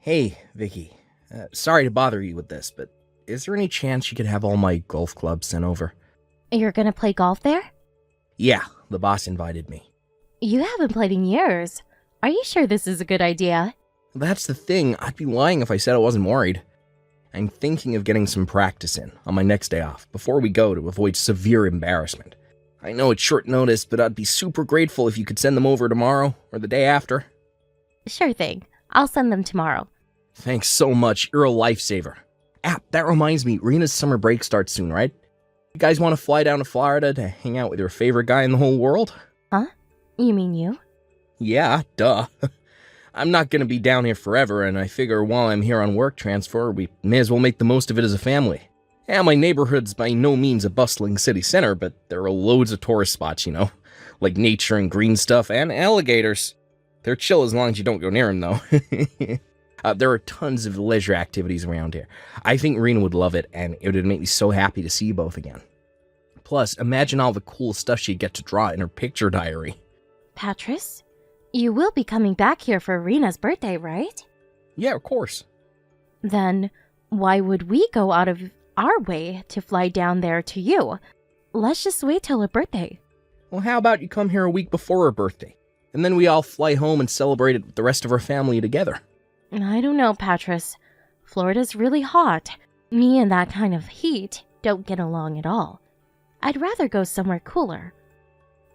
Hey, Vicky. Sorry to bother you with this, but is there any chance you could have all my golf clubs sent over? You're gonna play golf there? Yeah, the boss invited me. You haven't played in years. Are you sure this is a good idea? That's the thing, I'd be lying if I said I wasn't worried. I'm thinking of getting some practice in on my next day off before we go to avoid severe embarrassment. I know it's short notice, but I'd be super grateful if you could send them over tomorrow or the day after. Sure thing. I'll send them tomorrow. Thanks so much, you're a lifesaver. That reminds me, Rena's summer break starts soon, right? You guys want to fly down to Florida to hang out with your favorite guy in the whole world? Huh? You mean you? Yeah, duh. I'm not gonna be down here forever, and I figure while I'm here on work transfer, we may as well make the most of it as a family. Yeah, my neighborhood's by no means a bustling city center, but there are loads of tourist spots, like nature and green stuff and alligators. They're chill as long as you don't go near them, though. There are tons of leisure activities around here. I think Rena would love it, and it would make me so happy to see you both again. Plus, imagine all the cool stuff she'd get to draw in her picture diary. Patris? You will be coming back here for Rena's birthday, right? Yeah, of course. Then why would we go out of our way to fly down there to you? Let's just wait till her birthday. Well, how about you come here a week before her birthday, and then we all fly home and celebrate it with the rest of our family together. I don't know, Patris. Florida's really hot. Me and that kind of heat don't get along at all. I'd rather go somewhere cooler.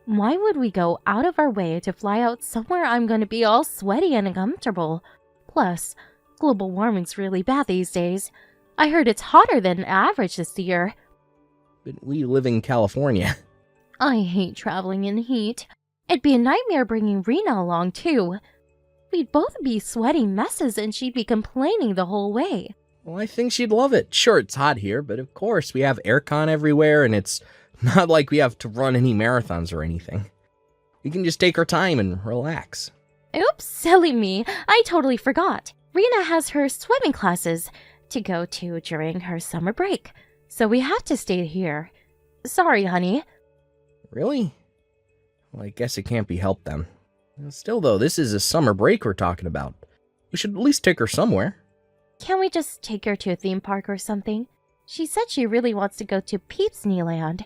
Why would we go out of our way to fly out somewhere I'm going to be all sweaty and uncomfortable? Plus, global warming's really bad these days. I heard it's hotter than average this year. But we live in California. I hate traveling in heat. It'd be a nightmare bringing Rena along, too. We'd both be sweaty messes and she'd be complaining the whole way. Well, I think she'd love it. Sure, it's hot here, but of course we have aircon everywhere, and it's not like we have to run any marathons or anything. We can just take our time and relax. Oops, silly me. I totally forgot. Rena has her swimming classes to go to during her summer break, so we have to stay here. Sorry, honey. Really? Well, I guess it can't be helped then. Still, though, this is a summer break we're talking about. We should at least take her somewhere. Can't we just take her to a theme park or something? She said she really wants to go to Peepsneyland.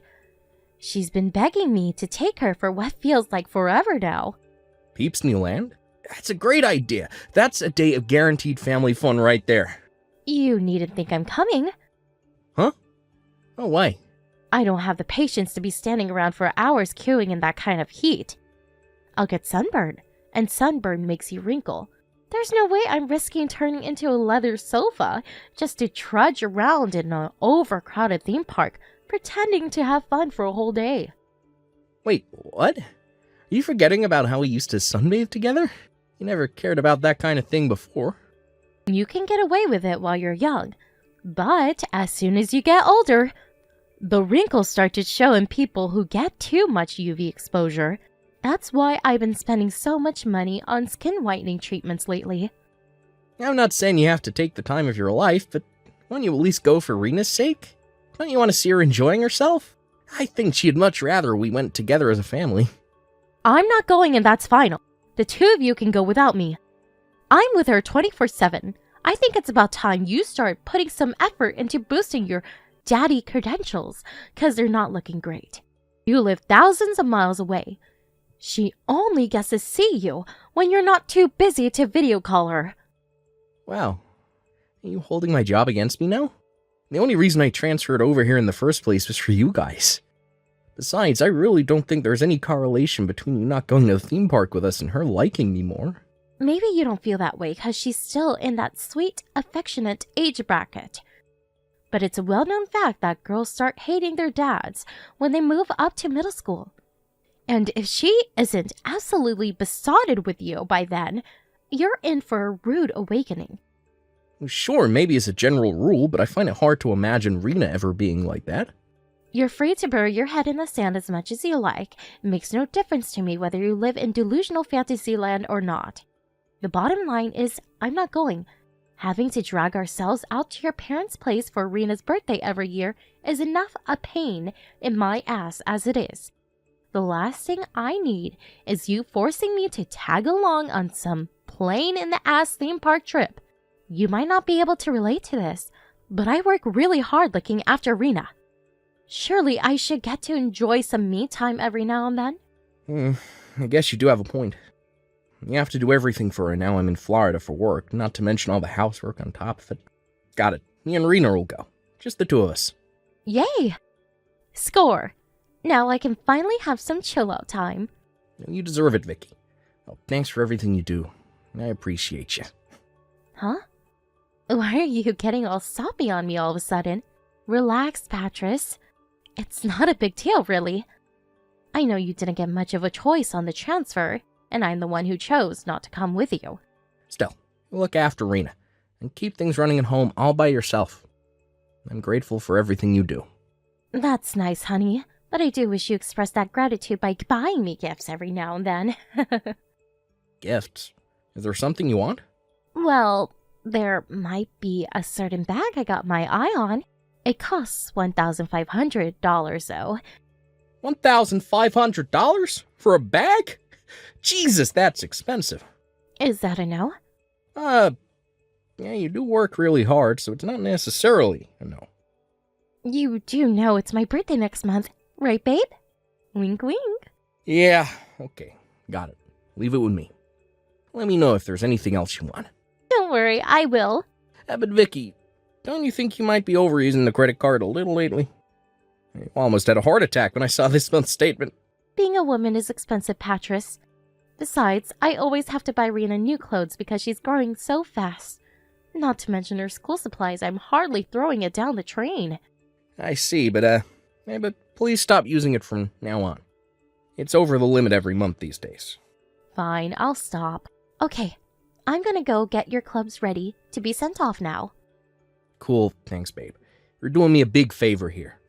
She's been begging me to take her for what feels like forever now. Peepsneyland? That's a great idea. That's a day of guaranteed family fun right there. You needn't think I'm coming. Huh? Oh, why? I don't have the patience to be standing around for hours queuing in that kind of heat. I'll get sunburned, and sunburn makes you wrinkle. There's no way I'm risking turning into a leather sofa just to trudge around in an overcrowded theme park, pretending to have fun for a whole day. Wait, what? Are you forgetting about how we used to sunbathe together? You never cared about that kind of thing before. You can get away with it while you're young, but as soon as you get older, the wrinkles start to show in people who get too much UV exposure. That's why I've been spending so much money on skin whitening treatments lately. I'm not saying you have to take the time of your life, but won't you at least go for Rena's sake? Don't you want to see her enjoying herself? I think she'd much rather we went together as a family. I'm not going, and that's final. The two of you can go without me. I'm with her 24/7. I think it's about time you start putting some effort into boosting your daddy credentials, because they're not looking great. You live thousands of miles away. She only gets to see you when you're not too busy to video call her. Wow. Are you holding my job against me now? The only reason I transferred over here in the first place was for you guys. Besides, I really don't think there's any correlation between you not going to the theme park with us and her liking me more. Maybe you don't feel that way because she's still in that sweet, affectionate age bracket. But it's a well-known fact that girls start hating their dads when they move up to middle school. And if she isn't absolutely besotted with you by then, you're in for a rude awakening. Sure, maybe as a general rule, but I find it hard to imagine Rena ever being like that. You're free to bury your head in the sand as much as you like. It makes no difference to me whether you live in delusional fantasy land or not. The bottom line is, I'm not going. Having to drag ourselves out to your parents' place for Rena's birthday every year is enough a pain in my ass as it is. The last thing I need is you forcing me to tag along on some plain-in-the-ass theme park trip. You might not be able to relate to this, but I work really hard looking after Rena. Surely I should get to enjoy some me time every now and then? I guess you do have a point. You have to do everything for her now I'm in Florida for work, not to mention all the housework on top of it. Got it. Me and Rena will go. Just the two of us. Yay! Score! Now I can finally have some chill-out time. You deserve it, Vicky. Well, thanks for everything you do. I appreciate you. Huh? Why are you getting all soppy on me all of a sudden? Relax, Patris. It's not a big deal, really. I know you didn't get much of a choice on the transfer, and I'm the one who chose not to come with you. Still, look after Rena, and keep things running at home all by yourself. I'm grateful for everything you do. That's nice, honey, but I do wish you expressed that gratitude by buying me gifts every now and then. Gifts? Is there something you want? Well, there might be a certain bag I got my eye on. It costs $1,500, though. $1,500? For a bag? Jesus, that's expensive. Is that a no? Yeah, you do work really hard, so it's not necessarily a no. You do know it's my birthday next month, right, babe? Wink, wink. Yeah, okay, got it. Leave it with me. Let me know if there's anything else you want. Don't worry, I will. But Vicky, don't you think you might be overusing the credit card a little lately? I almost had a heart attack when I saw this month's statement. Being a woman is expensive, Patris. Besides, I always have to buy Rena new clothes because she's growing so fast. Not to mention her school supplies, I'm hardly throwing it down the drain. I see, but please stop using it from now on. It's over the limit every month these days. Fine, I'll stop. Okay, I'm gonna go get your clubs ready to be sent off now. Cool, thanks, babe. You're doing me a big favor here.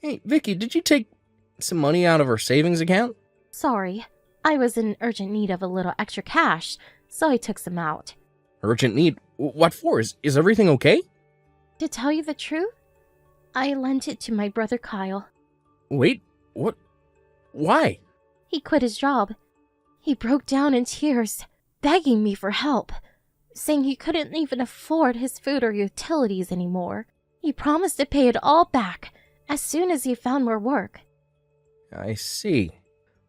Hey, Vicky, did you take some money out of our savings account? Sorry, I was in urgent need of a little extra cash, so I took some out. Urgent need? What for? Is everything okay? To tell you the truth, I lent it to my brother Kyle. Wait, what? Why? He quit his job. He broke down in tears, begging me for help, saying he couldn't even afford his food or utilities anymore. He promised to pay it all back as soon as he found more work. I see.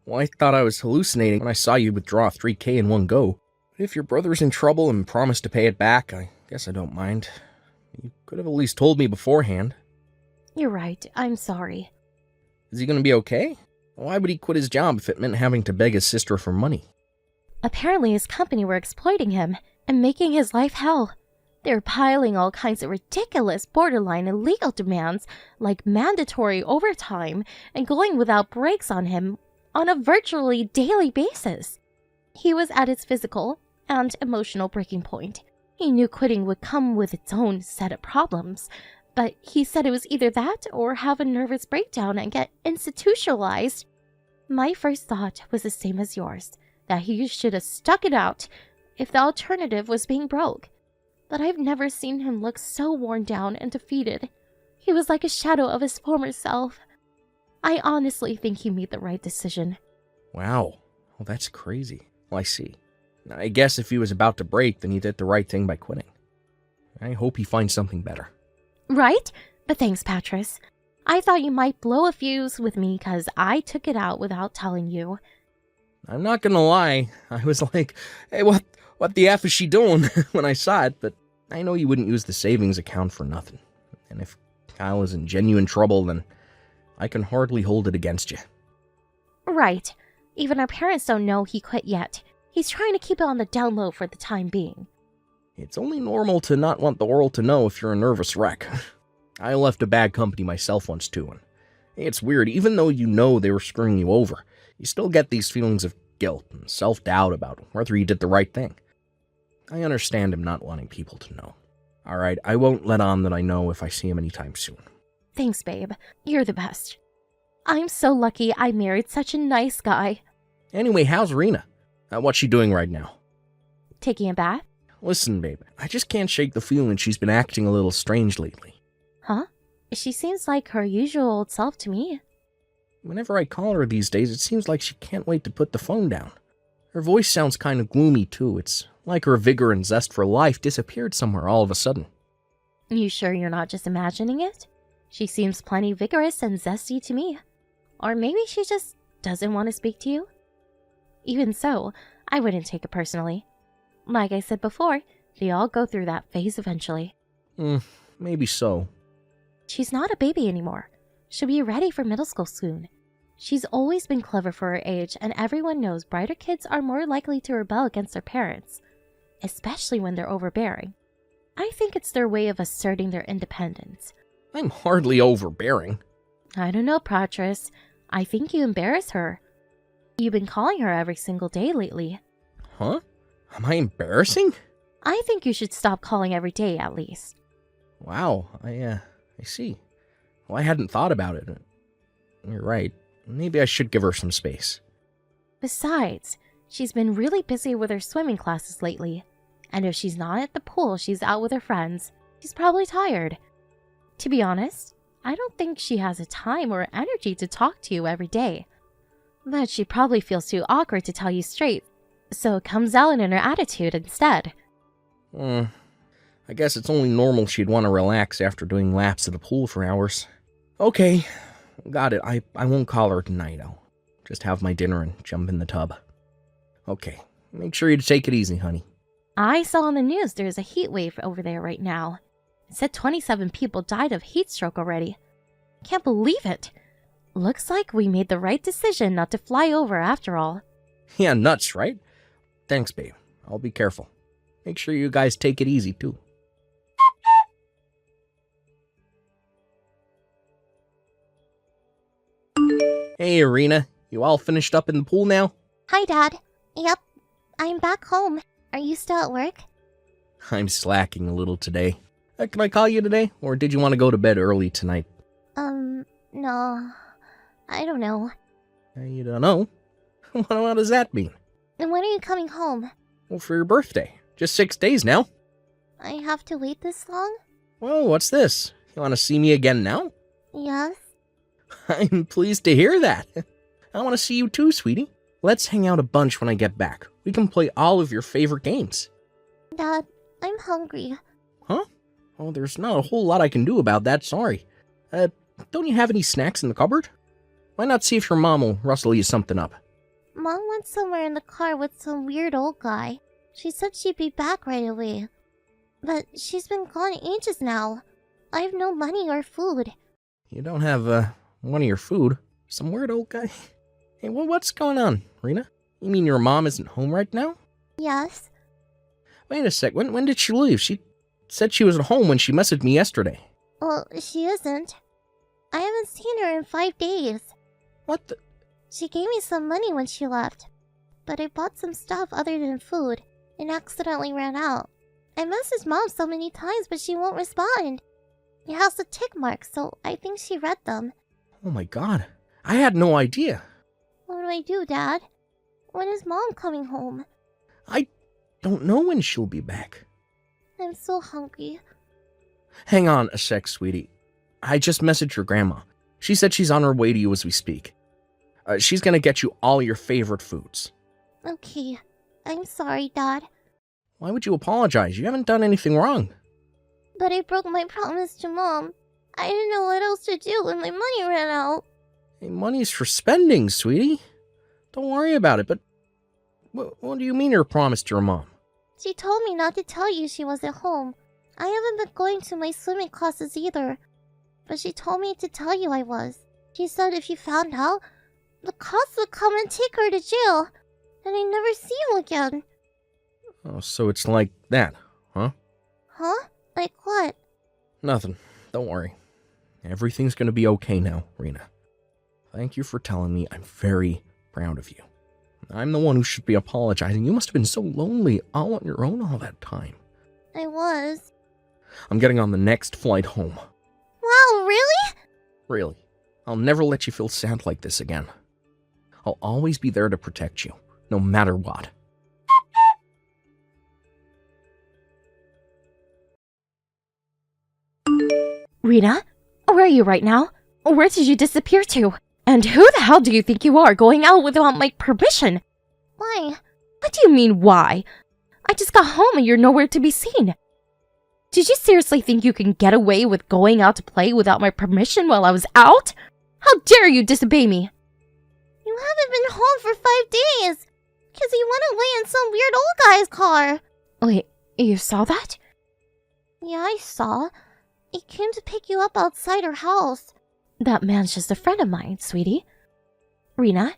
Well, I thought I was hallucinating when I saw you withdraw $3,000 in one go. But if your brother's in trouble and promised to pay it back, I guess I don't mind. You could have at least told me beforehand. You're right, I'm sorry. Is he going to be okay? Why would he quit his job if it meant having to beg his sister for money? Apparently his company were exploiting him and making his life hell. They were piling all kinds of ridiculous, borderline illegal demands like mandatory overtime and going without breaks on him on a virtually daily basis. He was at his physical and emotional breaking point. He knew quitting would come with its own set of problems, but he said it was either that or have a nervous breakdown and get institutionalized. My first thought was the same as yours, that he should have stuck it out if the alternative was being broke. But I've never seen him look so worn down and defeated. He was like a shadow of his former self. I honestly think he made the right decision. Wow. Well, that's crazy. Well, I see. I guess if he was about to break, then he did the right thing by quitting. I hope he finds something better. Right? But thanks, Patris. I thought you might blow a fuse with me because I took it out without telling you. I'm not gonna lie. I was like, hey, what the F is she doing when I saw it, but I know you wouldn't use the savings account for nothing. And if Kyle is in genuine trouble, then I can hardly hold it against you. Right. Even our parents don't know he quit yet. He's trying to keep it on the down low for the time being. It's only normal to not want the world to know if you're a nervous wreck. I left a bad company myself once too, and it's weird, even though you know they were screwing you over, you still get these feelings of guilt and self-doubt about whether you did the right thing. I understand him not wanting people to know. Alright, I won't let on that I know if I see him anytime soon. Thanks, babe. You're the best. I'm so lucky I married such a nice guy. Anyway, how's Rena? What's she doing right now? Taking a bath? Listen, babe, I just can't shake the feeling she's been acting a little strange lately. Huh? She seems like her usual old self to me. Whenever I call her these days, it seems like she can't wait to put the phone down. Her voice sounds kind of gloomy, too. It's like her vigor and zest for life disappeared somewhere all of a sudden. You sure you're not just imagining it? She seems plenty vigorous and zesty to me. Or maybe she just doesn't want to speak to you? Even so, I wouldn't take it personally. Like I said before, they all go through that phase eventually. Maybe so. She's not a baby anymore. She'll be ready for middle school soon. She's always been clever for her age, and everyone knows brighter kids are more likely to rebel against their parents, especially when they're overbearing. I think it's their way of asserting their independence. I'm hardly overbearing. I don't know, Patras. I think you embarrass her. You've been calling her every single day lately. Huh? Am I embarrassing? I think you should stop calling every day, at least. Wow, I see. Well, I hadn't thought about it. You're right. Maybe I should give her some space. Besides, she's been really busy with her swimming classes lately. And if she's not at the pool, she's out with her friends. She's probably tired. To be honest, I don't think she has the time or energy to talk to you every day. But she probably feels too awkward to tell you straight, so it comes out in her attitude instead. I guess it's only normal she'd want to relax after doing laps at the pool for hours. Okay, got it. I won't call her tonight. I'll just have my dinner and jump in the tub. Okay, make sure you take it easy, honey. I saw on the news there's a heat wave over there right now. It said 27 people died of heat stroke already. Can't believe it. Looks like we made the right decision not to fly over after all. Yeah, nuts, right? Thanks, babe. I'll be careful. Make sure you guys take it easy, too. Hey, Irina. You all finished up in the pool now? Hi, Dad. Yep, I'm back home. Are you still at work? I'm slacking a little today. Can I call you today? Or did you want to go to bed early tonight? No. I don't know. You don't know? What does that mean? And when are you coming home? Well, for your birthday. Just 6 days now. I have to wait this long? Well, what's this? You want to see me again now? Yes. I'm pleased to hear that. I want to see you too, sweetie. Let's hang out a bunch when I get back. We can play all of your favorite games. Dad, I'm hungry. Huh? Well, there's not a whole lot I can do about that, sorry. Don't you have any snacks in the cupboard? Why not see if your mom will rustle you something up? Mom went somewhere in the car with some weird old guy. She said she'd be back right away. But she's been gone ages now. I have no money or food. You don't have, one of your food? Some weird old guy? Hey, what's going on, Rena? You mean your mom isn't home right now? Yes. Wait a sec, when did she leave? She said she was at home when she messaged me yesterday. Well, she isn't. I haven't seen her in 5 days. What the? She gave me some money when she left. But I bought some stuff other than food and accidentally ran out. I messaged Mom so many times, but she won't respond. It has the tick marks, so I think she read them. Oh my god, I had no idea. What do I do, Dad? When is Mom coming home? I don't know when she'll be back. I'm so hungry. Hang on a sec, sweetie. I just messaged your grandma. She said she's on her way to you as we speak. She's gonna get you all your favorite foods. Okay. I'm sorry, Dad. Why would you apologize? You haven't done anything wrong. But I broke my promise to Mom. I didn't know what else to do when my money ran out. Hey, money's for spending, sweetie. Don't worry about it, but what do you mean your promise to your mom? She told me not to tell you she wasn't home. I haven't been going to my swimming classes either. But she told me to tell you I was. She said if you found out, the cops would come and take her to jail. And I'd never see you again. Oh, so it's like that, huh? Huh? Like what? Nothing. Don't worry. Everything's gonna be okay now, Rena. Thank you for telling me. I'm very proud of you. I'm the one who should be apologizing. You must have been so lonely all on your own all that time. I was. I'm getting on the next flight home. Wow, really? Really. I'll never let you feel sad like this again. I'll always be there to protect you, no matter what. Rena? Where are you right now? Where did you disappear to? And who the hell do you think you are going out without my permission? Why? What do you mean, why? I just got home and you're nowhere to be seen. Did you seriously think you can get away with going out to play without my permission while I was out? How dare you disobey me? You haven't been home for 5 days. Because you went away in some weird old guy's car. Wait, you saw that? Yeah, I saw. He came to pick you up outside her house. That man's just a friend of mine, sweetie. Rena,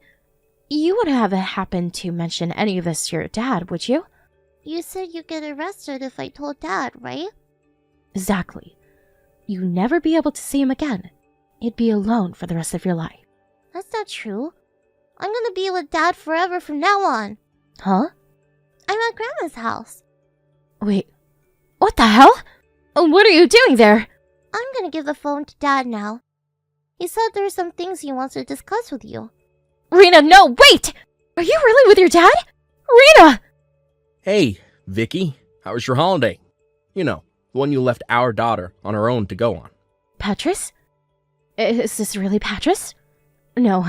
you wouldn't have happened to mention any of this to your dad, would you? You said you'd get arrested if I told Dad, right? Exactly. You'd never be able to see him again. He'd be alone for the rest of your life. That's not true. I'm gonna be with Dad forever from now on. Huh? I'm at Grandma's house. Wait, what the hell? What are you doing there? I'm gonna give the phone to Dad now. He said there's some things he wants to discuss with you. Rena, no, wait! Are you really with your dad? Rena! Hey, Vicky, how was your holiday? You know, the one you left our daughter on her own to go on. Patris? Is this really Patris? No,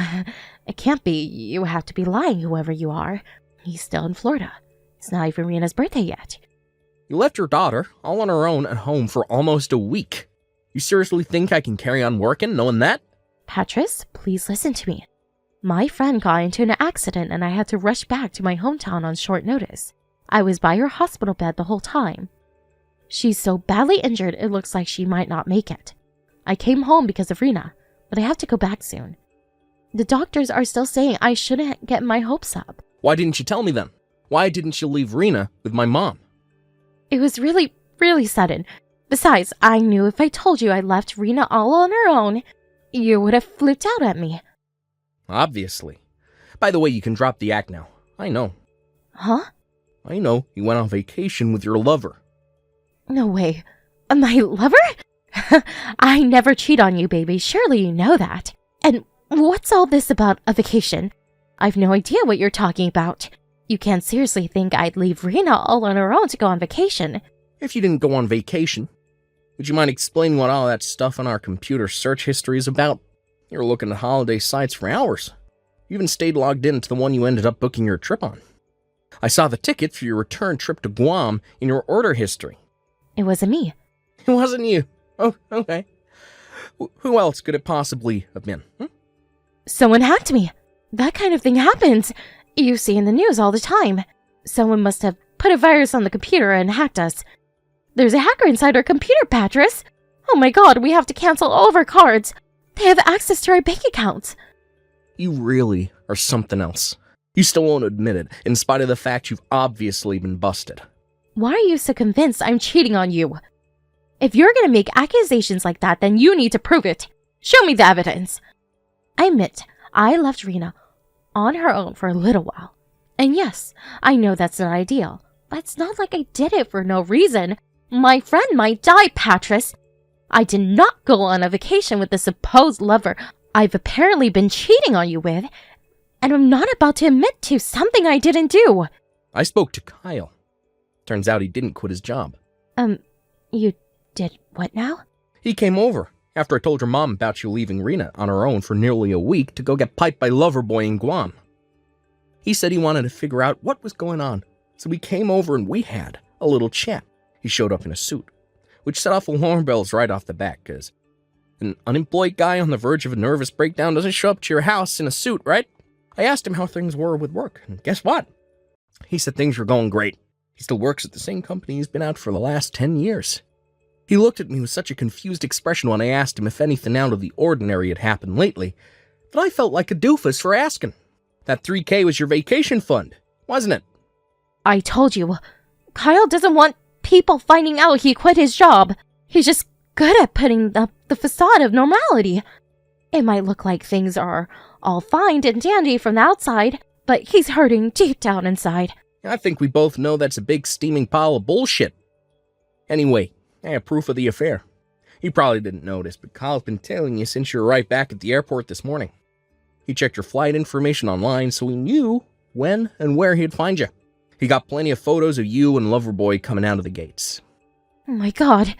it can't be. You have to be lying, whoever you are. He's still in Florida. It's not even Rena's birthday yet. You left your daughter all on her own at home for almost a week. You seriously think I can carry on working knowing that? Patris, please listen to me. My friend got into an accident and I had to rush back to my hometown on short notice. I was by her hospital bed the whole time. She's so badly injured it looks like she might not make it. I came home because of Rena, but I have to go back soon. The doctors are still saying I shouldn't get my hopes up. Why didn't you tell me then? Why didn't you leave Rena with my mom? It was really sudden. Besides, I knew if I told you I left Rena all on her own, you would have flipped out at me. Obviously. By the way, you can drop the act now. I know. Huh? I know you went on vacation with your lover. No way. My lover? I never cheat on you, baby. Surely you know that. And what's all this about a vacation? I've no idea what you're talking about. You can't seriously think I'd leave Rena all on her own to go on vacation. If you didn't go on vacation, would you mind explaining what all that stuff on our computer search history is about? You're looking at holiday sites for hours. You even stayed logged in to the one you ended up booking your trip on. I saw the ticket for your return trip to Guam in your order history. It wasn't me. It wasn't you. Oh, okay. Who else could it possibly have been? Someone hacked me. That kind of thing happens. You see in the news all the time. Someone must have put a virus on the computer and hacked us. There's a hacker inside our computer, Patris. Oh my god, we have to cancel all of our cards. They have access to our bank accounts. You really are something else. You still won't admit it, in spite of the fact you've obviously been busted. Why are you so convinced I'm cheating on you? If you're gonna make accusations like that, then you need to prove it. Show me the evidence. I admit, I left Rena on her own for a little while. And yes, I know that's not ideal, but it's not like I did it for no reason. My friend might die, Patris. I did not go on a vacation with the supposed lover I've apparently been cheating on you with, and I'm not about to admit to something I didn't do. I spoke to Kyle. Turns out he didn't quit his job. You did what now? He came over after I told your mom about you leaving Rena on her own for nearly a week to go get piped by Loverboy in Guam. He said he wanted to figure out what was going on, so he came over and we had a little chat. He showed up in a suit, which set off alarm bells right off the bat, because an unemployed guy on the verge of a nervous breakdown doesn't show up to your house in a suit, right? I asked him how things were with work, and guess what? He said things were going great. He still works at the same company he's been at for the last 10 years. He looked at me with such a confused expression when I asked him if anything out of the ordinary had happened lately, that I felt like a doofus for asking. That $3,000 was your vacation fund, wasn't it? I told you, Kyle doesn't want people finding out he quit his job. He's just good at putting up the facade of normality. It might look like things are all fine and dandy from the outside, but he's hurting deep down inside. I think we both know that's a big steaming pile of bullshit. Anyway, I have proof of the affair. You probably didn't notice, but Kyle's been tailing you since you were right back at the airport this morning. He checked your flight information online, so he knew when and where he'd find you. He got plenty of photos of you and Loverboy coming out of the gates. Oh my god.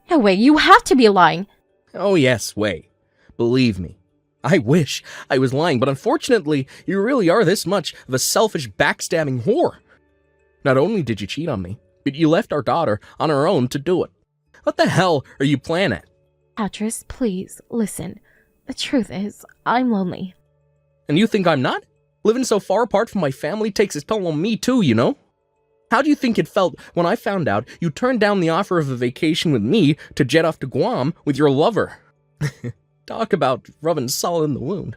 No way, you have to be lying. Oh yes, way. Believe me. I wish I was lying, but unfortunately, you really are this much of a selfish, backstabbing whore. Not only did you cheat on me, but you left our daughter on her own to do it. What the hell are you planning? Patris, please, listen. The truth is, I'm lonely. And you think I'm not? Living so far apart from my family takes its toll on me too, you know? How do you think it felt when I found out you turned down the offer of a vacation with me to jet off to Guam with your lover? Talk about rubbing salt in the wound.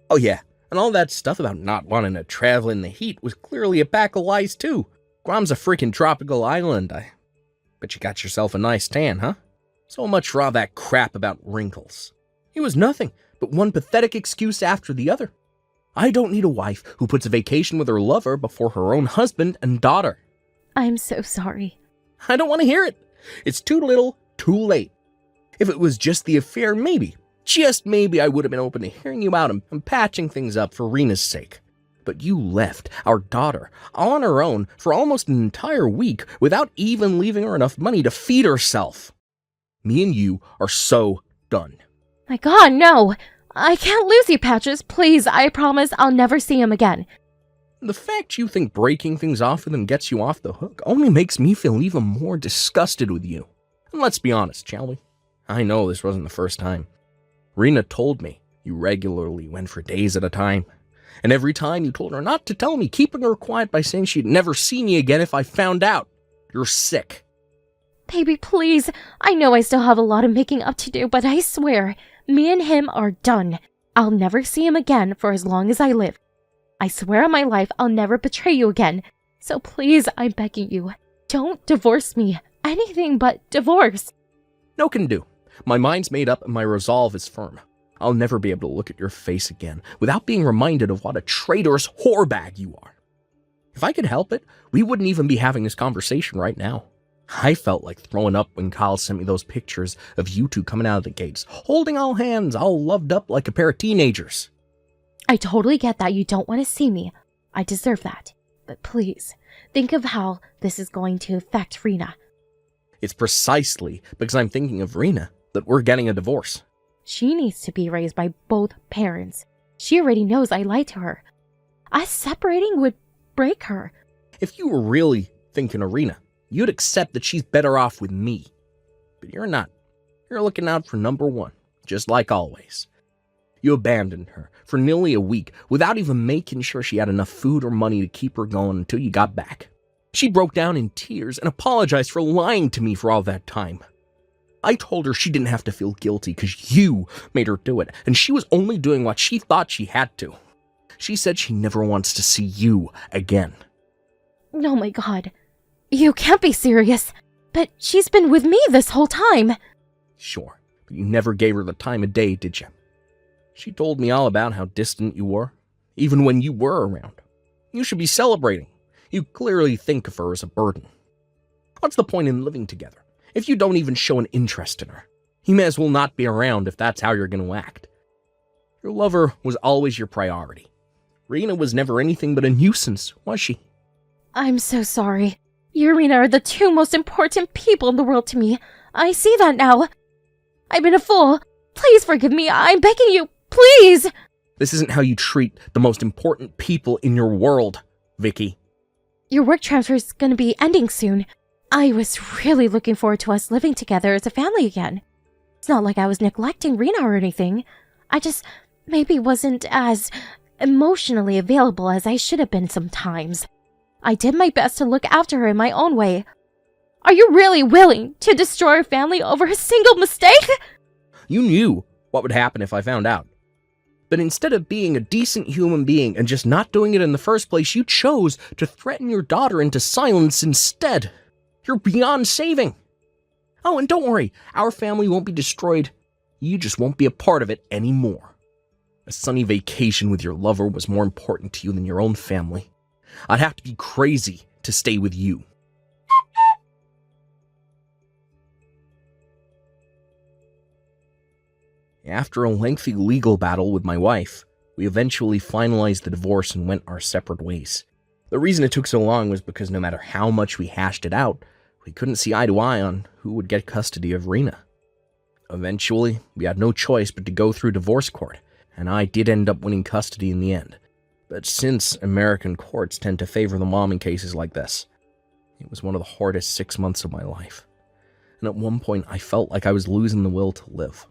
Oh yeah, and all that stuff about not wanting to travel in the heat was clearly a pack of lies too. Guam's a freaking tropical island. I bet you got yourself a nice tan, huh? So much for all that crap about wrinkles. It was nothing but one pathetic excuse after the other. I don't need a wife who puts a vacation with her lover before her own husband and daughter. I'm so sorry. I don't want to hear it. It's too little, too late. If it was just the affair, maybe, just maybe I would have been open to hearing you out and patching things up for Rena's sake. But you left our daughter all on her own for almost an entire week without even leaving her enough money to feed herself. Me and you are so done. My God, no! I can't lose you, Patris. Please, I promise I'll never see him again. The fact you think breaking things off with him gets you off the hook only makes me feel even more disgusted with you. And let's be honest, shall we? I know this wasn't the first time. Rena told me you regularly went for days at a time. And every time you told her not to tell me, keeping her quiet by saying she'd never see me again if I found out. You're sick. Baby, please. I know I still have a lot of making up to do, but I swear, me and him are done. I'll never see him again for as long as I live. I swear on my life I'll never betray you again. So please, I'm begging you, don't divorce me. Anything but divorce. No can do. My mind's made up and my resolve is firm. I'll never be able to look at your face again without being reminded of what a traitorous whorebag you are. If I could help it, we wouldn't even be having this conversation right now. I felt like throwing up when Kyle sent me those pictures of you two coming out of the gates, holding all hands, all loved up like a pair of teenagers. I totally get that you don't want to see me. I deserve that. But please, think of how this is going to affect Rena. It's precisely because I'm thinking of Rena that we're getting a divorce. She needs to be raised by both parents. She already knows I lied to her. Us separating would break her. If you were really thinking of Rena, you'd accept that she's better off with me. But you're not. You're looking out for number one, just like always. You abandoned her for nearly a week without even making sure she had enough food or money to keep her going until you got back. She broke down in tears and apologized for lying to me for all that time. I told her she didn't have to feel guilty because you made her do it, and she was only doing what she thought she had to. She said she never wants to see you again. Oh my God. You can't be serious. But she's been with me this whole time. Sure, but you never gave her the time of day, did you? She told me all about how distant you were, even when you were around. You should be celebrating. You clearly think of her as a burden. What's the point in living together if you don't even show an interest in her? You may as well not be around if that's how you're going to act. Your lover was always your priority. Rena was never anything but a nuisance, was she? I'm so sorry. You and Rena are the two most important people in the world to me. I see that now. I've been a fool. Please forgive me. I'm begging you. Please! This isn't how you treat the most important people in your world, Vicky. Your work transfer is going to be ending soon. I was really looking forward to us living together as a family again. It's not like I was neglecting Rena or anything. I just maybe wasn't as emotionally available as I should have been sometimes. I did my best to look after her in my own way. Are you really willing to destroy our family over a single mistake? You knew what would happen if I found out. But instead of being a decent human being and just not doing it in the first place, you chose to threaten your daughter into silence instead. You're beyond saving. Oh, and don't worry, our family won't be destroyed. You just won't be a part of it anymore. A sunny vacation with your lover was more important to you than your own family. I'd have to be crazy to stay with you. After a lengthy legal battle with my wife, we eventually finalized the divorce and went our separate ways. The reason it took so long was because no matter how much we hashed it out, we couldn't see eye to eye on who would get custody of Rena. Eventually, we had no choice but to go through divorce court, and I did end up winning custody in the end. But since American courts tend to favor the mom in cases like this, it was one of the hardest 6 months of my life. And at one point, I felt like I was losing the will to live.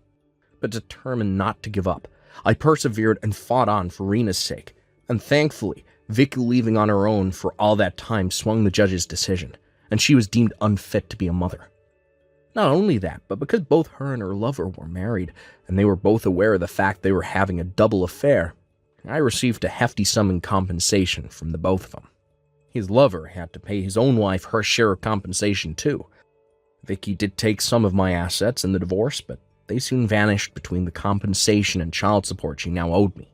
But determined not to give up, I persevered and fought on for Rena's sake. And thankfully, Vicky leaving on her own for all that time swung the judge's decision, and she was deemed unfit to be a mother. Not only that, but because both her and her lover were married, and they were both aware of the fact they were having a double affair, I received a hefty sum in compensation from the both of them. His lover had to pay his own wife her share of compensation too. Vicky did take some of my assets in the divorce, but they soon vanished between the compensation and child support she now owed me.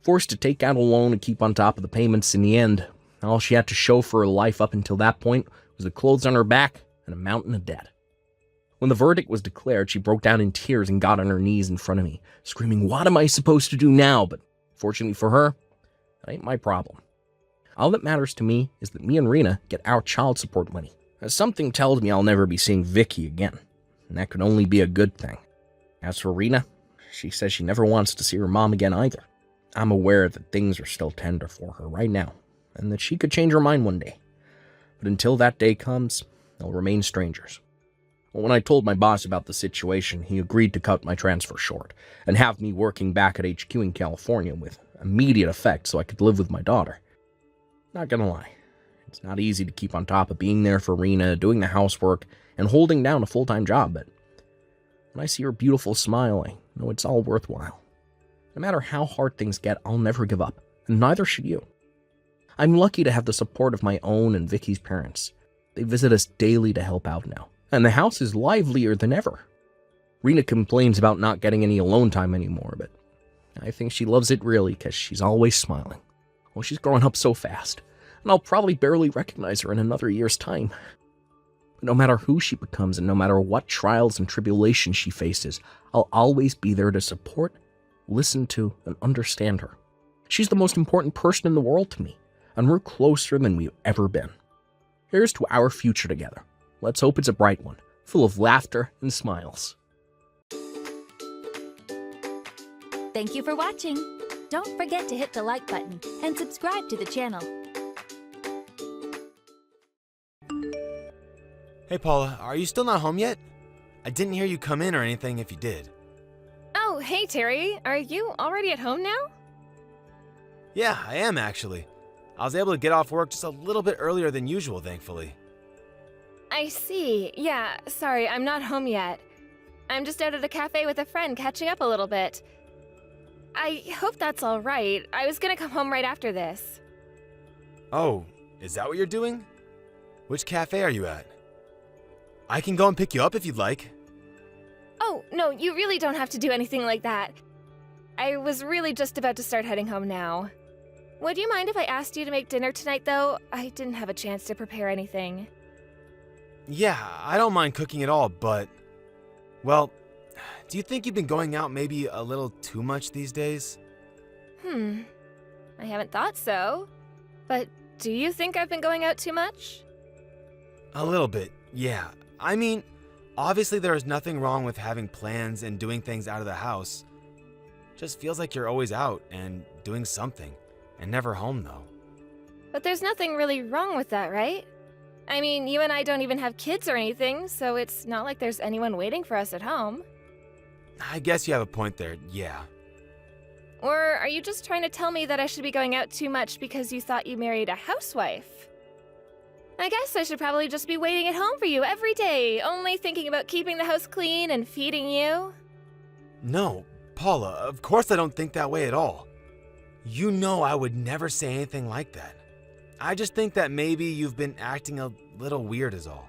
Forced to take out a loan and keep on top of the payments in the end, all she had to show for her life up until that point was the clothes on her back and a mountain of debt. When the verdict was declared, she broke down in tears and got on her knees in front of me, screaming, "What am I supposed to do now?" But fortunately for her, that ain't my problem. All that matters to me is that me and Rena get our child support money. As something tells me I'll never be seeing Vicky again, and that could only be a good thing. As for Rena, she says she never wants to see her mom again either. I'm aware that things are still tender for her right now, and that she could change her mind one day. But until that day comes, they'll remain strangers. When I told my boss about the situation, he agreed to cut my transfer short and have me working back at HQ in California with immediate effect so I could live with my daughter. Not gonna lie, it's not easy to keep on top of being there for Rena, doing the housework, and holding down a full-time job, but when I see her beautiful smile, I know it's all worthwhile. No matter how hard things get, I'll never give up, and neither should you. I'm lucky to have the support of my own and Vicky's parents. They visit us daily to help out now, and the house is livelier than ever. Rena complains about not getting any alone time anymore, but I think she loves it really because she's always smiling. Well, she's growing up so fast, and I'll probably barely recognize her in another year's time. But no matter who she becomes and no matter what trials and tribulations she faces, I'll always be there to support, listen to, and understand her. She's the most important person in the world to me, and we're closer than we've ever been. Here's to our future together. Let's hope it's a bright one, full of laughter and smiles. Thank you for watching. Don't forget to hit the like button and subscribe to the channel. Hey Paula, are you still not home yet? I didn't hear you come in or anything if you did. Oh, hey Terry, are you already at home now? Yeah, I am actually. I was able to get off work just a little bit earlier than usual, thankfully. I see. Yeah, sorry, I'm not home yet. I'm just out at a cafe with a friend catching up a little bit. I hope that's all right. I was gonna come home right after this. Oh, is that what you're doing? Which cafe are you at? I can go and pick you up if you'd like. Oh, no, you really don't have to do anything like that. I was really just about to start heading home now. Would you mind if I asked you to make dinner tonight, though? I didn't have a chance to prepare anything. Yeah, I don't mind cooking at all, but... Well, do you think you've been going out maybe a little too much these days? I haven't thought so. But do you think I've been going out too much? A little bit, yeah. I mean, obviously there is nothing wrong with having plans and doing things out of the house. Just feels like you're always out and doing something, and never home though. But there's nothing really wrong with that, right? I mean, you and I don't even have kids or anything, so it's not like there's anyone waiting for us at home. I guess you have a point there, yeah. Or are you just trying to tell me that I should be going out too much because you thought you married a housewife? I guess I should probably just be waiting at home for you every day, only thinking about keeping the house clean and feeding you. No, Paula, of course I don't think that way at all. You know I would never say anything like that. I just think that maybe you've been acting a little weird is all.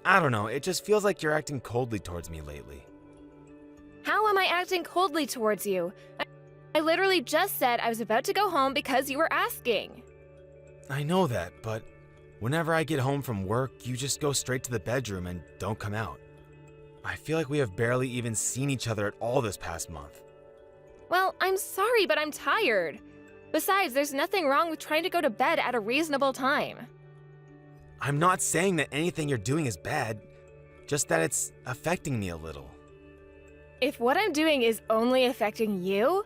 I don't know, it just feels like you're acting coldly towards me lately. How am I acting coldly towards you? I literally just said I was about to go home because you were asking. I know that, but whenever I get home from work, you just go straight to the bedroom and don't come out. I feel like we have barely even seen each other at all this past month. Well, I'm sorry, but I'm tired. Besides, there's nothing wrong with trying to go to bed at a reasonable time. I'm not saying that anything you're doing is bad, just that it's affecting me a little. If what I'm doing is only affecting you,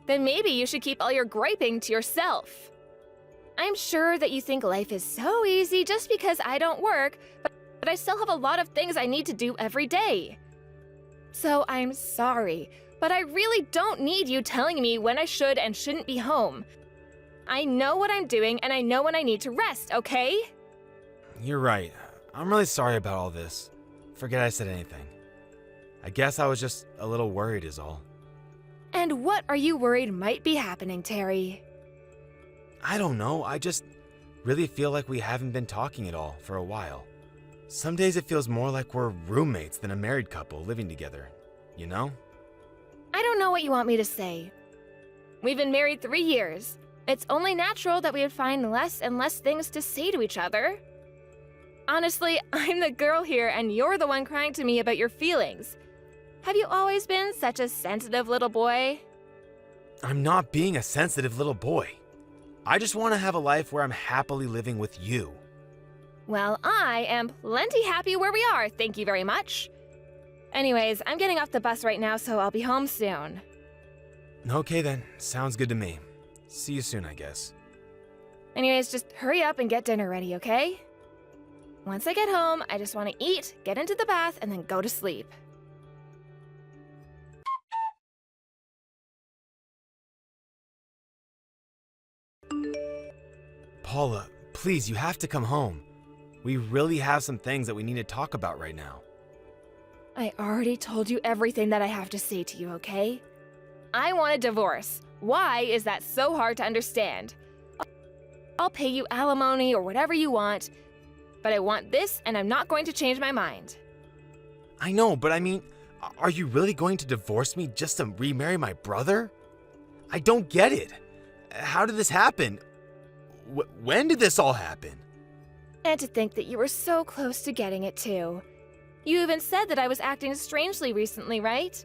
then maybe you should keep all your griping to yourself. I'm sure that you think life is so easy just because I don't work, but I still have a lot of things I need to do every day. So I'm sorry, but I really don't need you telling me when I should and shouldn't be home. I know what I'm doing and I know when I need to rest, okay? You're right. I'm really sorry about all this. Forget I said anything. I guess I was just a little worried is all. And what are you worried might be happening, Terry? I don't know. I just really feel like we haven't been talking at all for a while. Some days it feels more like we're roommates than a married couple living together, you know? I don't know what you want me to say. We've been married 3 years. It's only natural that we would find less and less things to say to each other. Honestly, I'm the girl here and you're the one crying to me about your feelings. Have you always been such a sensitive little boy? I'm not being a sensitive little boy. I just want to have a life where I'm happily living with you. Well, I am plenty happy where we are, thank you very much. Anyways, I'm getting off the bus right now, so I'll be home soon. Okay then, sounds good to me. See you soon, I guess. Anyways, just hurry up and get dinner ready, okay? Once I get home, I just want to eat, get into the bath, and then go to sleep. Paula, please, you have to come home. We really have some things that we need to talk about right now. I already told you everything that I have to say to you, okay? I want a divorce. Why is that so hard to understand? I'll pay you alimony or whatever you want, but I want this and I'm not going to change my mind. I know, but I mean, are you really going to divorce me just to remarry my brother? I don't get it. How did this happen? When did this all happen? And to think that you were so close to getting it too. You even said that I was acting strangely recently, right?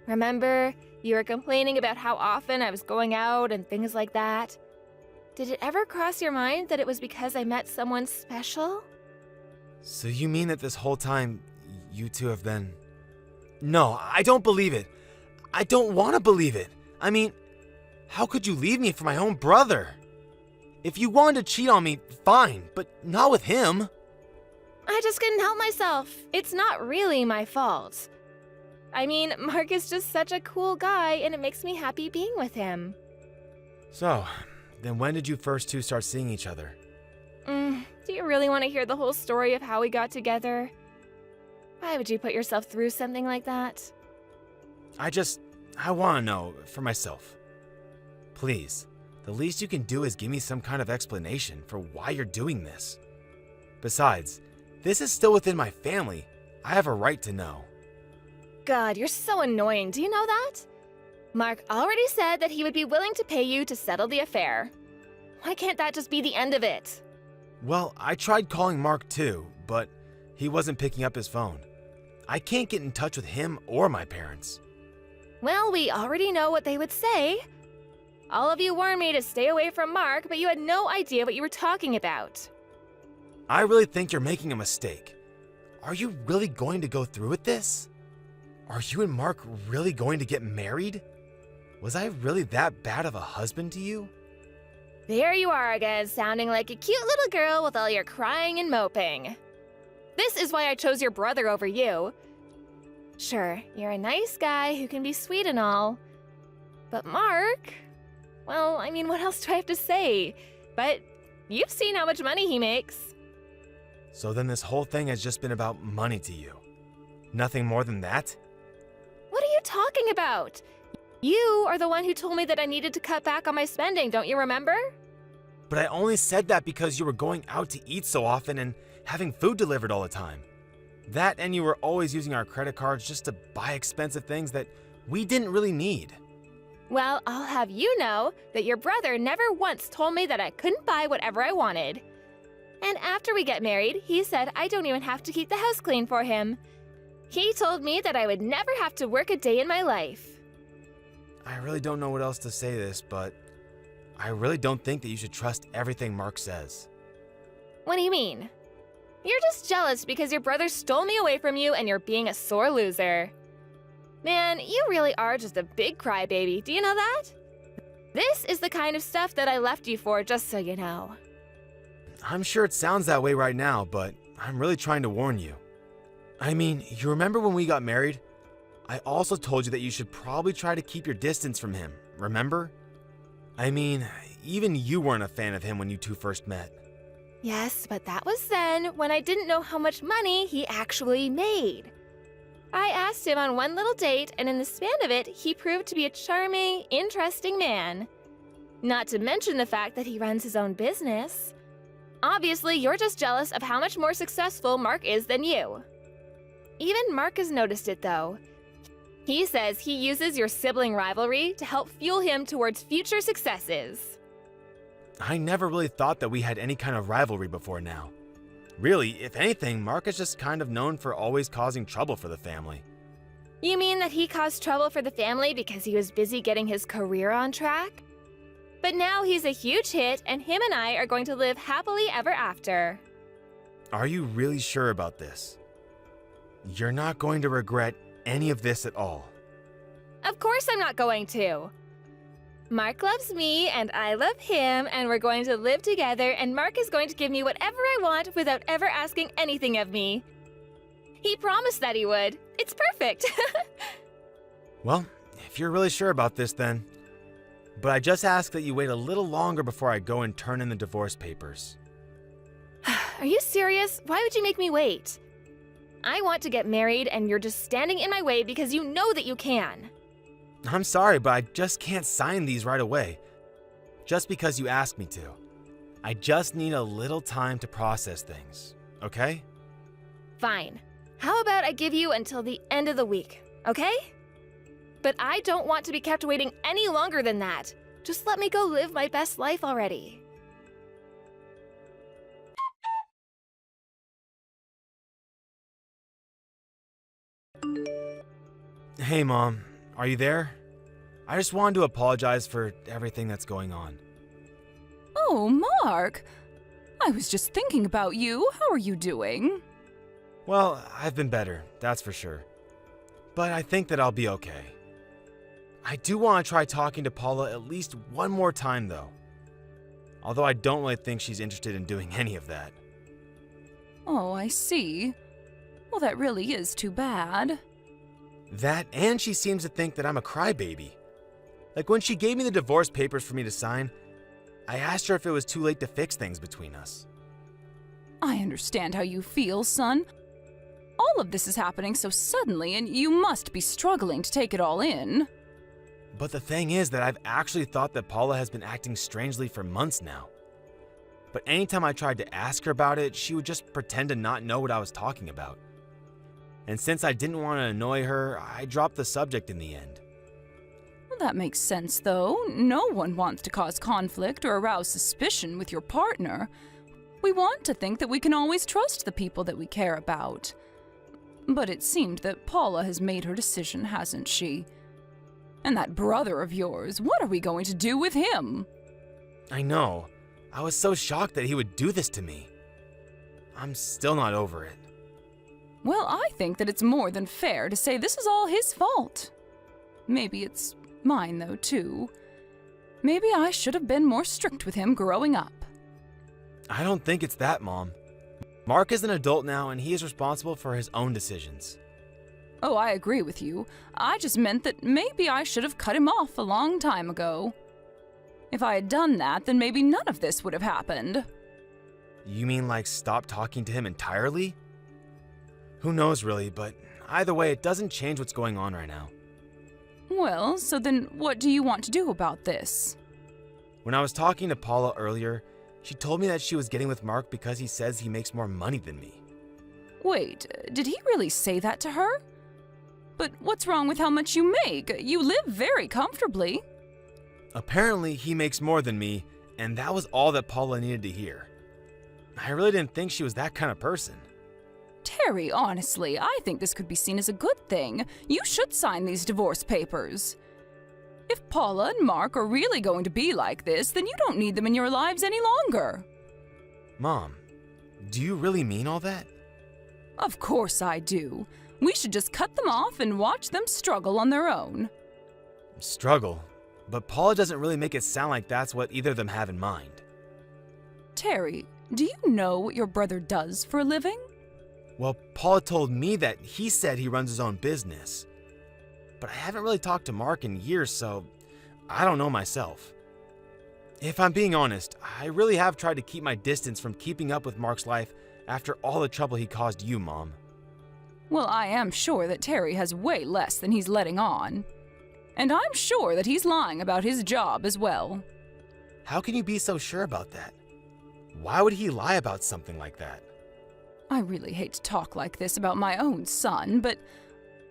Remember, you were complaining about how often I was going out and things like that. Did it ever cross your mind that it was because I met someone special? So you mean that this whole time, you two have been... No, I don't believe it. I don't want to believe it. I mean, how could you leave me for my own brother? If you wanted to cheat on me, fine, but not with him. I just couldn't help myself. It's not really my fault. I mean, Mark is just such a cool guy, and it makes me happy being with him. So, then when did you first two start seeing each other? Do you really want to hear the whole story of how we got together? Why would you put yourself through something like that? I want to know for myself. Please, the least you can do is give me some kind of explanation for why you're doing this. Besides, this is still within my family. I have a right to know. God, you're so annoying. Do you know that? Mark already said that he would be willing to pay you to settle the affair. Why can't that just be the end of it? Well, I tried calling Mark too, but he wasn't picking up his phone. I can't get in touch with him or my parents. Well, we already know what they would say. All of you warned me to stay away from Mark, but you had no idea what you were talking about. I really think you're making a mistake. Are you really going to go through with this? Are you and Mark really going to get married? Was I really that bad of a husband to you? There you are again, sounding like a cute little girl with all your crying and moping. This is why I chose your brother over you. Sure, you're a nice guy who can be sweet and all. But Mark... Well, I mean, what else do I have to say? But you've seen how much money he makes. So then this whole thing has just been about money to you? Nothing more than that? What are you talking about? You are the one who told me that I needed to cut back on my spending, don't you remember? But I only said that because you were going out to eat so often and having food delivered all the time. That and you were always using our credit cards just to buy expensive things that we didn't really need. Well, I'll have you know that your brother never once told me that I couldn't buy whatever I wanted. And after we get married, he said I don't even have to keep the house clean for him. He told me that I would never have to work a day in my life. I really don't know what else to say this, but I really don't think that you should trust everything Mark says. What do you mean? You're just jealous because your brother stole me away from you and you're being a sore loser. Man, you really are just a big crybaby. Do you know that? This is the kind of stuff that I left you for, just so you know. I'm sure it sounds that way right now, but I'm really trying to warn you. I mean, you remember when we got married? I also told you that you should probably try to keep your distance from him, remember? I mean, even you weren't a fan of him when you two first met. Yes, but that was then, when I didn't know how much money he actually made. I asked him on one little date, and in the span of it, he proved to be a charming, interesting man. Not to mention the fact that he runs his own business. Obviously, you're just jealous of how much more successful Mark is than you. Even Mark has noticed it, though. He says he uses your sibling rivalry to help fuel him towards future successes. I never really thought that we had any kind of rivalry before now. Really, if anything, Mark is just kind of known for always causing trouble for the family. You mean that he caused trouble for the family because he was busy getting his career on track? But now he's a huge hit, and him and I are going to live happily ever after. Are you really sure about this? You're not going to regret any of this at all. Of course I'm not going to. Mark loves me, and I love him, and we're going to live together, and Mark is going to give me whatever I want without ever asking anything of me. He promised that he would. It's perfect. Well, if you're really sure about this then. But I just ask that you wait a little longer before I go and turn in the divorce papers. Are you serious? Why would you make me wait? I want to get married, and you're just standing in my way because you know that you can. I'm sorry, but I just can't sign these right away. Just because you asked me to. I just need a little time to process things, okay? Fine. How about I give you until the end of the week, okay? But I don't want to be kept waiting any longer than that. Just let me go live my best life already. Hey, Mom. Are you there? I just wanted to apologize for everything that's going on. Oh, Mark! I was just thinking about you. How are you doing? Well, I've been better, that's for sure. But I think that I'll be okay. I do want to try talking to Paula at least one more time, though. Although I don't really think she's interested in doing any of that. Oh, I see. Well, that really is too bad. That, and she seems to think that I'm a crybaby. Like when she gave me the divorce papers for me to sign, I asked her if it was too late to fix things between us. I understand how you feel, son. All of this is happening so suddenly, and you must be struggling to take it all in. But the thing is that I've actually thought that Paula has been acting strangely for months now. But anytime I tried to ask her about it, she would just pretend to not know what I was talking about. And since I didn't want to annoy her, I dropped the subject in the end. Well, that makes sense, though. No one wants to cause conflict or arouse suspicion with your partner. We want to think that we can always trust the people that we care about. But it seemed that Paula has made her decision, hasn't she? And that brother of yours, what are we going to do with him? I know. I was so shocked that he would do this to me. I'm still not over it. Well, I think that it's more than fair to say this is all his fault. Maybe it's mine, though, too. Maybe I should have been more strict with him growing up. I don't think it's that, Mom. Mark is an adult now, and he is responsible for his own decisions. Oh, I agree with you. I just meant that maybe I should have cut him off a long time ago. If I had done that, then maybe none of this would have happened. You mean like stop talking to him entirely? Who knows really, but either way, it doesn't change what's going on right now. Well, so then what do you want to do about this? When I was talking to Paula earlier, she told me that she was getting with Mark because he says he makes more money than me. Wait, did he really say that to her? But what's wrong with how much you make? You live very comfortably. Apparently, he makes more than me, and that was all that Paula needed to hear. I really didn't think she was that kind of person. Terry, honestly, I think this could be seen as a good thing. You should sign these divorce papers. If Paula and Mark are really going to be like this, then you don't need them in your lives any longer. Mom, do you really mean all that? Of course I do. We should just cut them off and watch them struggle on their own. Struggle? But Paula doesn't really make it sound like that's what either of them have in mind. Terry, do you know what your brother does for a living? Well, Paula told me that he said he runs his own business. But I haven't really talked to Mark in years, so I don't know myself. If I'm being honest, I really have tried to keep my distance from keeping up with Mark's life after all the trouble he caused you, Mom. Well, I am sure that Terry has way less than he's letting on. And I'm sure that he's lying about his job as well. How can you be so sure about that? Why would he lie about something like that? I really hate to talk like this about my own son, but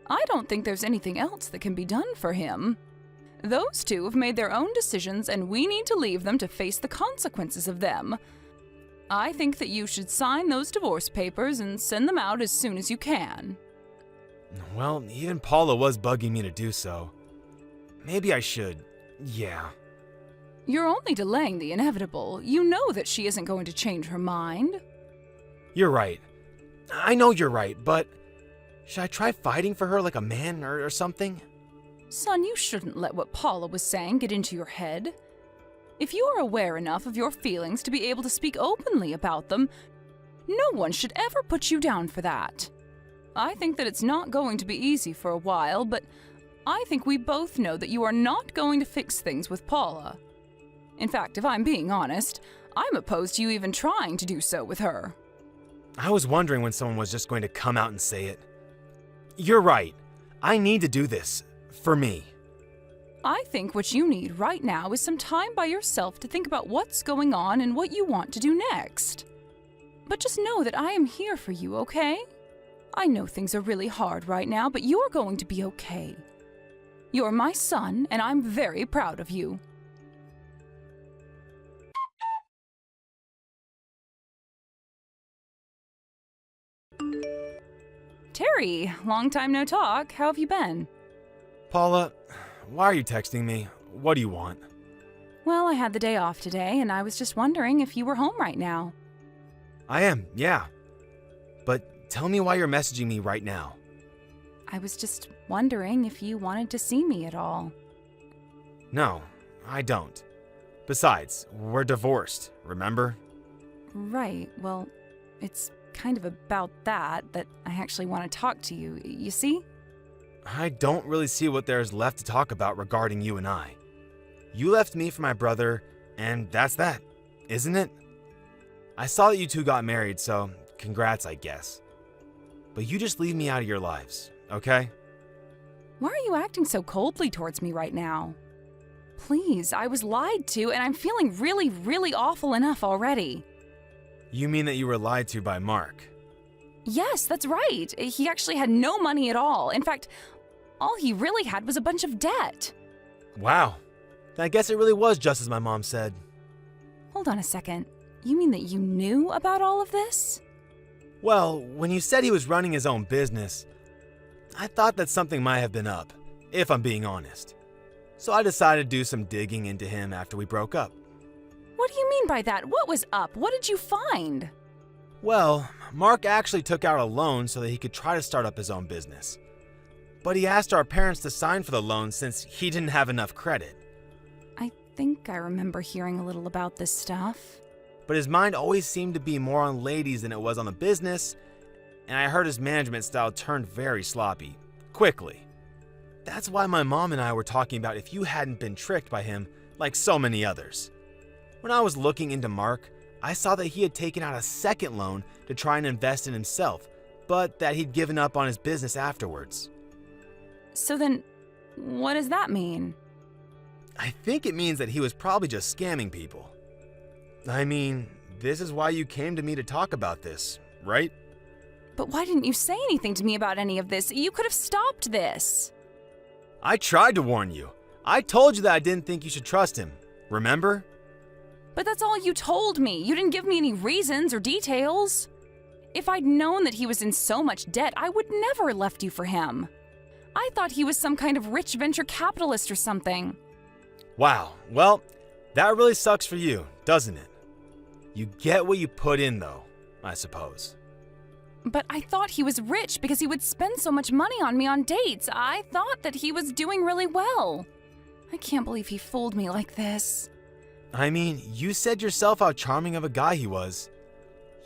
I don't think there's anything else that can be done for him. Those two have made their own decisions, and we need to leave them to face the consequences of them. I think that you should sign those divorce papers and send them out as soon as you can. Well, even Paula was bugging me to do so. Maybe I should. Yeah. You're only delaying the inevitable. You know that she isn't going to change her mind. You're right. I know you're right, but should I try fighting for her like a man or something? Son, you shouldn't let what Paula was saying get into your head. If you are aware enough of your feelings to be able to speak openly about them, no one should ever put you down for that. I think that it's not going to be easy for a while, but I think we both know that you are not going to fix things with Paula. In fact, if I'm being honest, I'm opposed to you even trying to do so with her. I was wondering when someone was just going to come out and say it. You're right. I need to do this. For me. I think what you need right now is some time by yourself to think about what's going on and what you want to do next. But just know that I am here for you, okay? I know things are really hard right now, but you're going to be okay. You're my son, and I'm very proud of you. Terry, long time no talk. How have you been? Paula, why are you texting me? What do you want? Well, I had the day off today, and I was just wondering if you were home right now. I am, yeah. But tell me why you're messaging me right now. I was just wondering if you wanted to see me at all. No, I don't. Besides, we're divorced, remember? Right, well, it's kind of about that I actually want to talk to you, you see? I don't really see what there's left to talk about regarding you and I. You left me for my brother, and that's that, isn't it? I saw that you two got married, so congrats, I guess. But you just leave me out of your lives, okay? Why are you acting so coldly towards me right now? Please, I was lied to, and I'm feeling really, really awful enough already. You mean that you were lied to by Mark? Yes, that's right. He actually had no money at all. In fact, all he really had was a bunch of debt. Wow. I guess it really was just as my mom said. Hold on a second. You mean that you knew about all of this? Well, when you said he was running his own business, I thought that something might have been up, if I'm being honest. So I decided to do some digging into him after we broke up. What do you mean by that? What was up? What did you find? Well, Mark actually took out a loan so that he could try to start up his own business. But he asked our parents to sign for the loan since he didn't have enough credit. I think I remember hearing a little about this stuff. But his mind always seemed to be more on ladies than it was on the business, and I heard his management style turned very sloppy, quickly. That's why my mom and I were talking about if you hadn't been tricked by him like so many others. When I was looking into Mark, I saw that he had taken out a second loan to try and invest in himself, but that he'd given up on his business afterwards. So then, what does that mean? I think it means that he was probably just scamming people. I mean, this is why you came to me to talk about this, right? But why didn't you say anything to me about any of this? You could have stopped this. I tried to warn you. I told you that I didn't think you should trust him, remember? But that's all you told me. You didn't give me any reasons or details. If I'd known that he was in so much debt, I would never have left you for him. I thought he was some kind of rich venture capitalist or something. Wow, well, that really sucks for you, doesn't it? You get what you put in, though, I suppose. But I thought he was rich because he would spend so much money on me on dates. I thought that he was doing really well. I can't believe he fooled me like this. I mean, you said yourself how charming of a guy he was.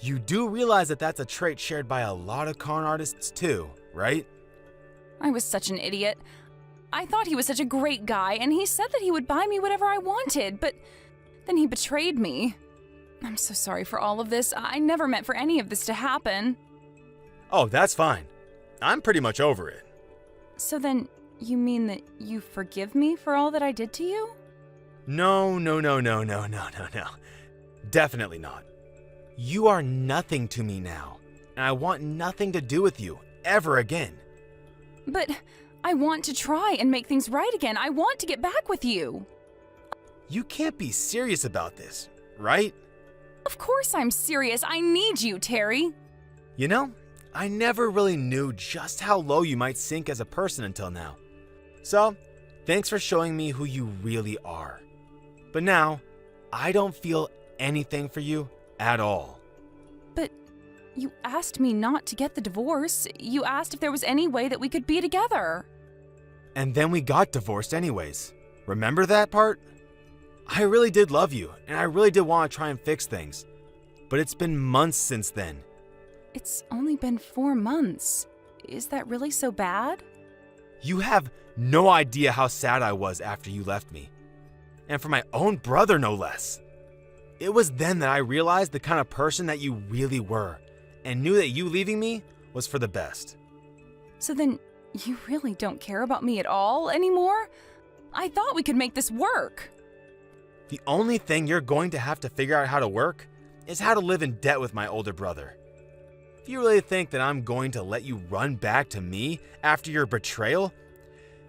You do realize that that's a trait shared by a lot of con artists too, right? I was such an idiot. I thought he was such a great guy, and he said that he would buy me whatever I wanted, but then he betrayed me. I'm so sorry for all of this. I never meant for any of this to happen. Oh, that's fine. I'm pretty much over it. So then, you mean that you forgive me for all that I did to you? No. Definitely not. You are nothing to me now, and I want nothing to do with you ever again. But I want to try and make things right again. I want to get back with you. You can't be serious about this, right? Of course I'm serious. I need you, Terry. You know, I never really knew just how low you might sink as a person until now. So, thanks for showing me who you really are. But now, I don't feel anything for you at all. But you asked me not to get the divorce. You asked if there was any way that we could be together. And then we got divorced anyways. Remember that part? I really did love you, and I really did want to try and fix things. But it's been months since then. It's only been 4 months. Is that really so bad? You have no idea how sad I was after you left me. And for my own brother, no less. It was then that I realized the kind of person that you really were, and knew that you leaving me was for the best. So then, you really don't care about me at all anymore? I thought we could make this work. The only thing you're going to have to figure out how to work is how to live in debt with my older brother. If you really think that I'm going to let you run back to me after your betrayal,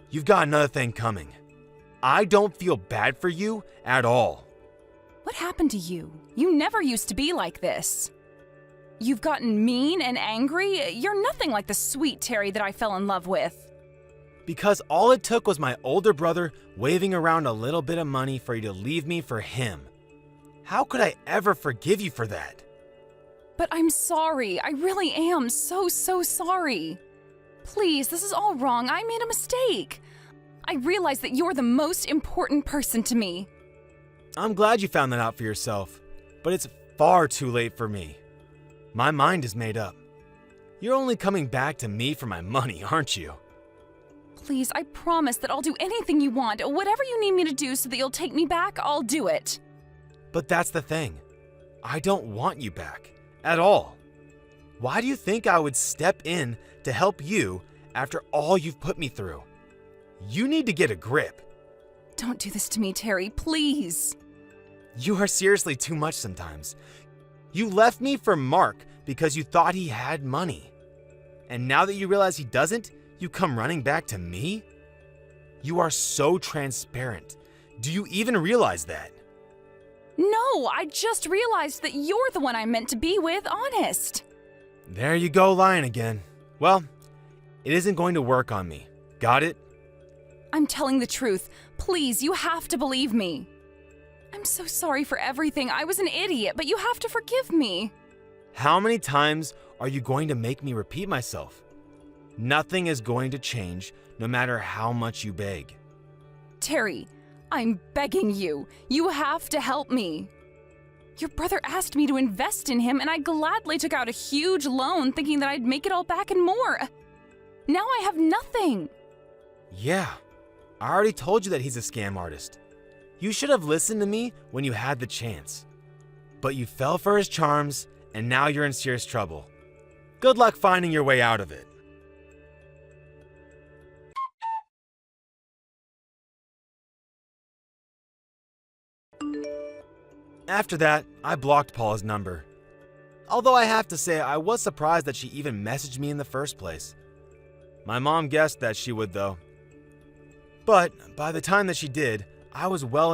you've got another thing coming. I don't feel bad for you at all. What happened to you? You never used to be like this. You've gotten mean and angry. You're nothing like the sweet Terry that I fell in love with. Because all it took was my older brother waving around a little bit of money for you to leave me for him. How could I ever forgive you for that? But I'm sorry. I really am so sorry. Please, this is all wrong. I made a mistake. I realize that you're the most important person to me. I'm glad you found that out for yourself, but it's far too late for me. My mind is made up. You're only coming back to me for my money, aren't you? Please, I promise that I'll do anything you want. Whatever you need me to do so that you'll take me back, I'll do it. But that's the thing. I don't want you back. At all. Why do you think I would step in to help you after all you've put me through? You need to get a grip. Don't do this to me, Terry, please. You are seriously too much sometimes. You left me for Mark because you thought he had money. And now that you realize he doesn't, you come running back to me? You are so transparent. Do you even realize that? No, I just realized that you're the one I'm meant to be with, honest. There you go, lying again. Well, it isn't going to work on me. Got it? I'm telling the truth. Please, you have to believe me. I'm so sorry for everything. I was an idiot, but you have to forgive me. How many times are you going to make me repeat myself? Nothing is going to change no matter how much you beg. Terry, I'm begging you. You have to help me. Your brother asked me to invest in him, and I gladly took out a huge loan thinking that I'd make it all back and more. Now I have nothing. Yeah, I already told you that he's a scam artist. You should have listened to me when you had the chance. But you fell for his charms, and now you're in serious trouble. Good luck finding your way out of it. After that, I blocked Paula's number. Although I have to say, I was surprised that she even messaged me in the first place. My mom guessed that she would though. But by the time that she did, I was well